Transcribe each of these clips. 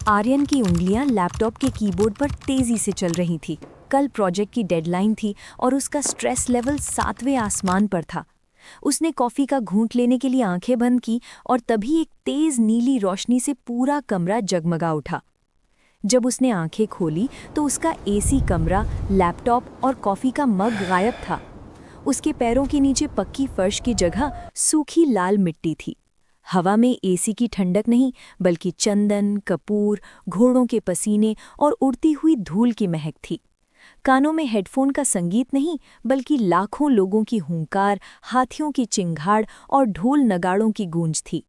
आर्यन की उंगलियां लैपटॉप के कीबोर्ड पर तेजी से चल रही थी। कल प्रोजेक्ट की डेडलाइन थी और उसका स्ट्रेस लेवल 7वें आसमान पर था। उसने कॉफ़ी का घूंट लेने के लिए आंखें बंद की और तभी एक तेज नीली रोशनी से पूरा कमरा जगमगा उठा। जब उसने आंखें खोली तो उसका एसी कमरा, लैपटॉप और कॉफ़ी का मग गायब था। उसके पैरों के नीचे पक्की फर्श की जगह सूखी लाल मिट्टी थी। हवा में एसी की ठंडक नहीं, बल्कि चंदन, कपूर, घोड़ों के पसीने और उड़ती हुई धूल की महक थी। कानों में हेडफोन का संगीत नहीं, बल्कि लाखों लोगों की हुंकार, हाथियों की चिंगाड़ और ढोल नगाड़ों की गूंज थी।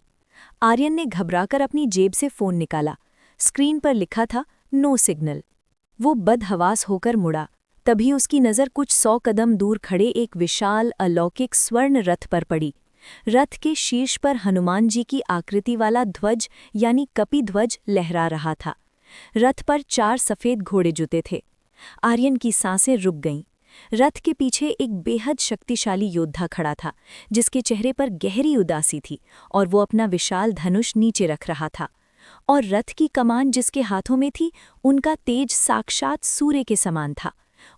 आर्यन ने घबराकर अपनी जेब से फोन निकाला। स्क्रीन पर लिखा था नो सिग्नल। वो बदहवास होकर मुड़ा। तभी उसकी नज़र कुछ 100 कदम दूर खड़े एक विशाल अलौकिक स्वर्ण रथ पर पड़ी। रथ के शीर्ष पर हनुमान जी की आकृति वाला ध्वज यानी कपि ध्वज लहरा रहा था। रथ पर 4 सफ़ेद घोड़े जुते थे। आर्यन की सांसें रुक गईं। रथ के पीछे एक बेहद शक्तिशाली योद्धा खड़ा था, जिसके चेहरे पर गहरी उदासी थी और वो अपना विशाल धनुष नीचे रख रहा था। और रथ की कमान जिसके हाथों में थी, उनका तेज साक्षात सूर्य के समान था।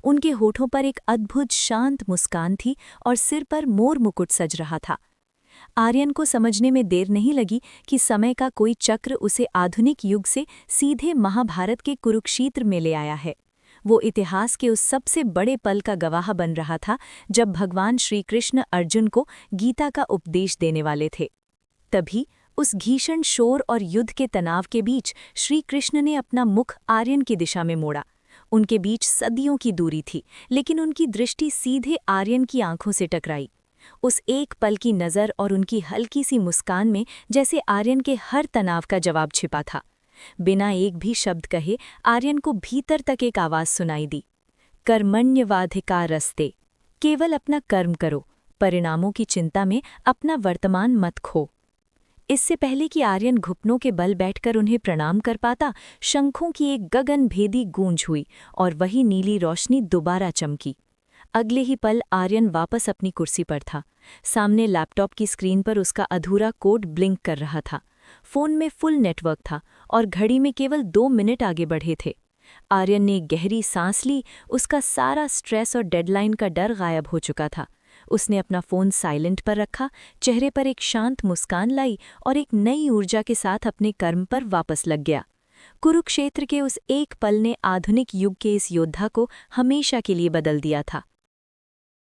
उनके होठों पर एक अद्भुत शांत मुस्कान थी और सिर पर मोर मुकुट सज रहा था। आर्यन को समझने में देर नहीं लगी कि समय का कोई चक्र उसे आधुनिक युग से सीधे महाभारत के कुरुक्षेत्र में ले आया है। वो इतिहास के उस सबसे बड़े पल का गवाह बन रहा था जब भगवान श्री कृष्ण अर्जुन को गीता का उपदेश देने वाले थे। तभी उस भीषण शोर और युद्ध के तनाव के बीच श्री कृष्ण ने अपना मुख आर्यन की दिशा में मोड़ा। उनके बीच सदियों की दूरी थी, लेकिन उनकी दृष्टि सीधे आर्यन की आंखों से टकराई। उस एक पल की नज़र और उनकी हल्की सी मुस्कान में जैसे आर्यन के हर तनाव का जवाब छिपा था। बिना एक भी शब्द कहे आर्यन को भीतर तक एक आवाज़ सुनाई दी। कर्मण्यवाधिकारस्ते, केवल अपना कर्म करो, परिणामों की चिंता में अपना वर्तमान मत खो। इससे पहले कि आर्यन घुटनों के बल बैठकर उन्हें प्रणाम कर पाता, शंखों की एक गगनभेदी गूंज हुई और वही नीली रोशनी दोबारा चमकी। अगले ही पल आर्यन वापस अपनी कुर्सी पर था। सामने लैपटॉप की स्क्रीन पर उसका अधूरा कोड ब्लिंक कर रहा था। फ़ोन में फुल नेटवर्क था और घड़ी में केवल 2 मिनट आगे बढ़े थे। आर्यन ने एक गहरी सांस ली। उसका सारा स्ट्रेस और डेडलाइन का डर गायब हो चुका था। उसने अपना फ़ोन साइलेंट पर रखा, चेहरे पर एक शांत मुस्कान लाई और एक नई ऊर्जा के साथ अपने कर्म पर वापस लग गया। कुरुक्षेत्र के उस एक पल ने आधुनिक युग के इस योद्धा को हमेशा के लिए बदल दिया था।